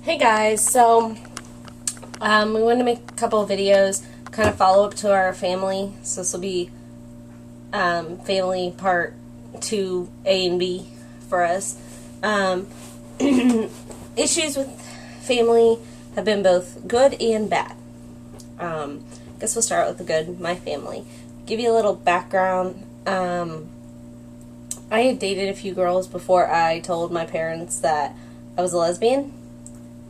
Hey guys, so we wanted to make a couple of videos, kind of follow up to our family. So this will be family part 2A and B for us. Issues with family have been both good and bad. I guess we'll start with the good, my family. Give you a little background. I had dated a few girls before I told my parents that I was a lesbian.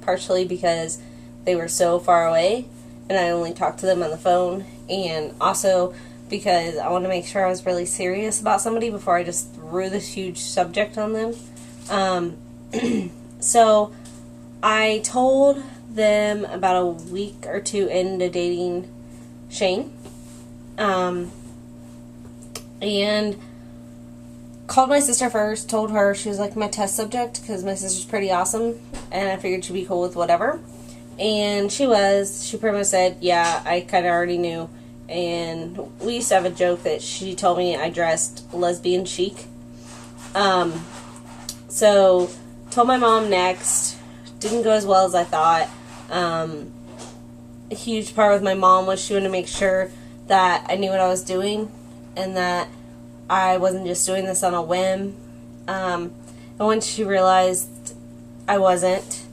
Partially because they were so far away and I only talked to them on the phone, and also because I wanted to make sure I was really serious about somebody before I just threw this huge subject on them. So I told them about a week or two into dating Shane, and called my sister first, told her she was like my test subject because my sister's pretty awesome and I figured she'd be cool with whatever. And she was. She pretty much said, yeah, I kind of already knew. And we used to have a joke that she told me I dressed lesbian chic. So told my mom next. Didn't go as well as I thought. A huge part with my mom was she wanted to make sure that I knew what I was doing and that I wasn't just doing this on a whim. And once she realized I wasn't,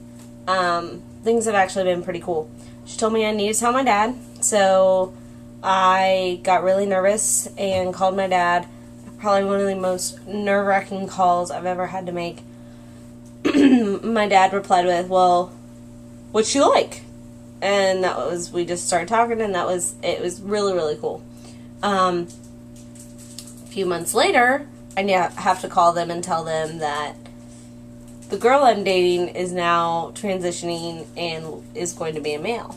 things have actually been pretty cool. She told me I needed to tell my dad, so I got really nervous and called my dad. Probably one of the most nerve-wracking calls I've ever had to make. My dad replied with, well, what's she like? And that was, we just started talking, and it was really, really cool. A few months later, I have to call them and tell them that the girl I'm dating is now transitioning and is going to be a male.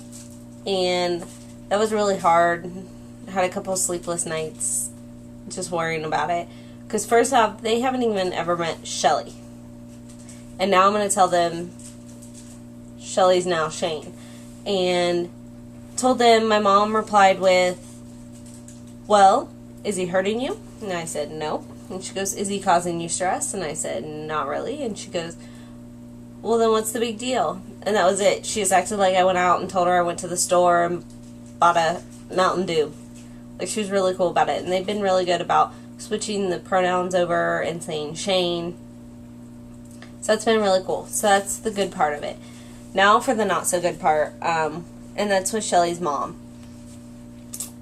And that was really hard. I had a couple of sleepless nights just worrying about it. Because first off, they haven't even ever met Shelly. And now I'm going to tell them Shelly's now Shane. And told them, my mom replied with, well, is he hurting you? And I said, no. And she goes, is he causing you stress? And I said, not really. And she goes, well, then what's the big deal? And that was it. She just acted like I went out and told her I went to the store and bought a Mountain Dew. Like, she was really cool about it. And they've been really good about switching the pronouns over and saying Shane. So that's been really cool. So that's the good part of it. Now for the not so good part. And that's with Shelly's mom.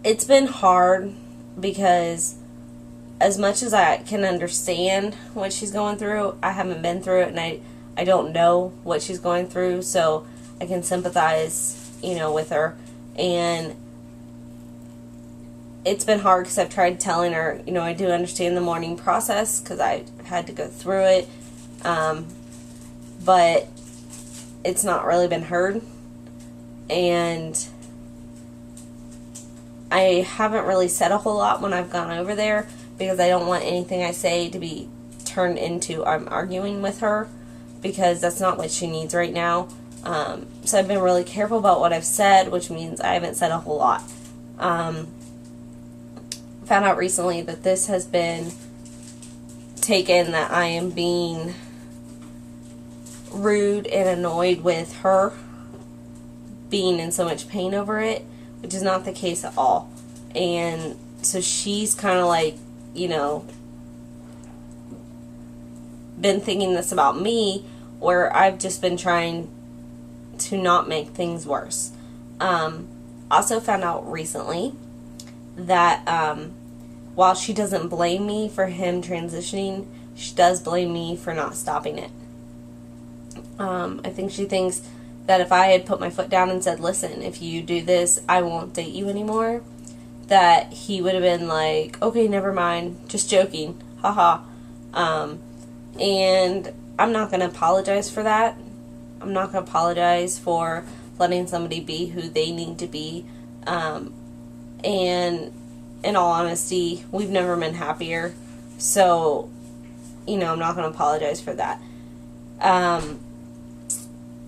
It's been hard because as much as I can understand what she's going through, I haven't been through it, and I don't know what she's going through, so I can sympathize, with her. And it's been hard because I've tried telling her, I do understand the mourning process because I had to go through it, but it's not really been heard, and I haven't really said a whole lot when I've gone over there because I don't want anything I say to be turned into I'm arguing with her, because that's not what she needs right now. So I've been really careful about what I've said, which means I haven't said a whole lot. Found out recently that this has been taken that I am being rude and annoyed with her being in so much pain over it, which is not the case at all. And so she's kind of like, been thinking this about me, where I've just been trying to not make things worse. Also found out recently that while she doesn't blame me for him transitioning, she does blame me for not stopping it. I think she thinks that if I had put my foot down and said, listen, if you do this, I won't date you anymore, that he would have been like, okay, never mind, just joking, haha. And I'm not going to apologize for that. I'm not going to apologize for letting somebody be who they need to be. And in all honesty, we've never been happier. So, I'm not going to apologize for that.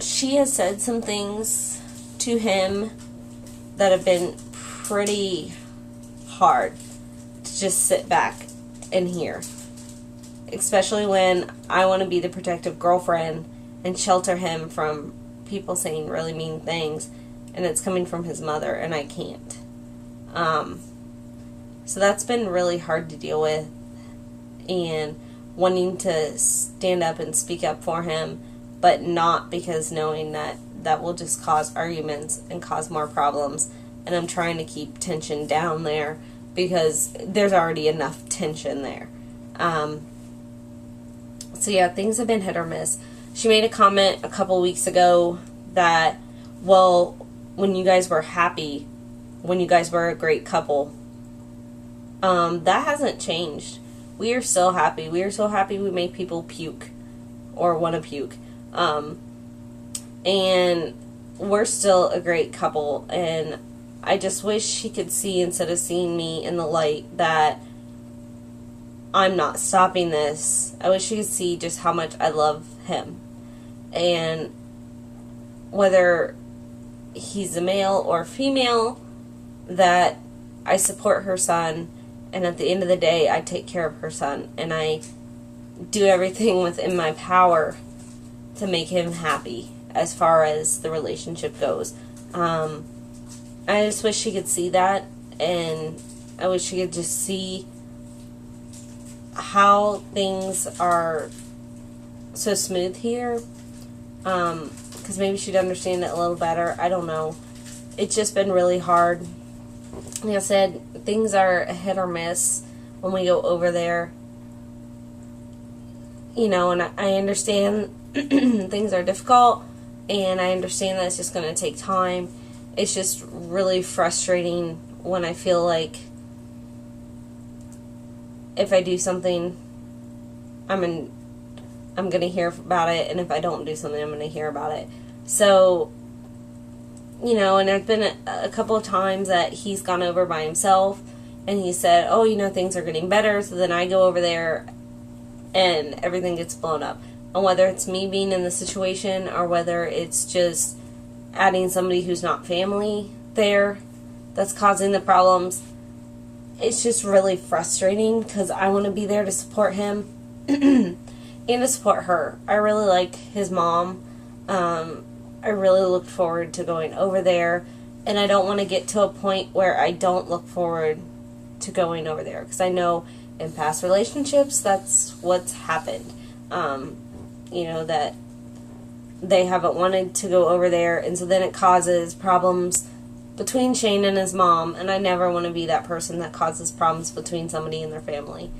She has said some things to him that have been pretty hard to just sit back and hear. Especially when I want to be the protective girlfriend and shelter him from people saying really mean things, and it's coming from his mother, and I can't. So that's been really hard to deal with, and wanting to stand up and speak up for him, but not, because knowing that that will just cause arguments and cause more problems, and I'm trying to keep tension down there because there's already enough tension there. So yeah, things have been hit or miss. She made a comment a couple weeks ago that, well, when you guys were happy, when you guys were a great couple, that hasn't changed. We are still happy. We are so happy we make people puke or want to puke. And we're still a great couple, and I just wish she could see, instead of seeing me in the light, that I'm not stopping this. I wish she could see just how much I love him, and whether he's a male or female, that I support her son, and at the end of the day, I take care of her son, and I do everything within my power to make him happy as far as the relationship goes. I just wish she could see that, and I wish she could just see how things are so smooth here, because maybe she'd understand it a little better. I don't know. It's just been really hard. Like I said, things are a hit or miss when we go over there. You know, and I understand things are difficult, and I understand that it's just going to take time. It's just really frustrating when I feel like if I do something, I'm going to hear about it, and if I don't do something, I'm going to hear about it. So, you know, and there's been a couple of times that he's gone over by himself, and he said, oh, you know, things are getting better, so then I go over there, and everything gets blown up. And whether it's me being in the situation, or whether it's just adding somebody who's not family there that's causing the problems, it's just really frustrating, because I want to be there to support him and to support her. I really like his mom. I really look forward to going over there, and I don't want to get to a point where I don't look forward to going over there, because I know in past relationships that's what's happened. You know, that they haven't wanted to go over there, and so then it causes problems between Shane and his mom, and I never want to be that person that causes problems between somebody and their family.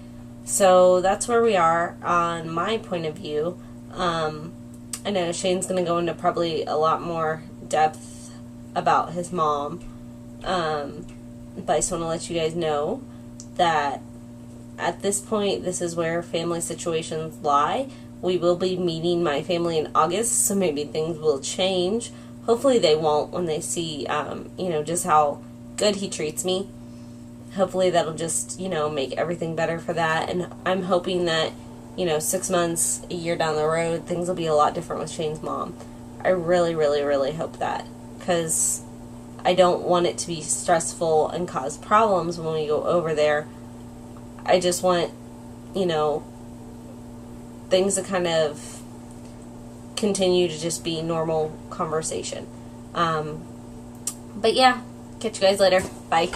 So that's where we are on my point of view. I know Shane's going to go into probably a lot more depth about his mom, but I just want to let you guys know that at this point, this is where family situations lie. We will be meeting my family in August, so maybe things will change. Hopefully they won't, when they see, you know, just how good he treats me. Hopefully that'll just, you know, make everything better for that. And I'm hoping that, you know, 6 months, a year down the road, things will be a lot different with Shane's mom. I really, really, really hope that, because I don't want it to be stressful and cause problems when we go over there. I just want, you know, things to kind of continue to just be normal conversation. But yeah, catch you guys later. Bye.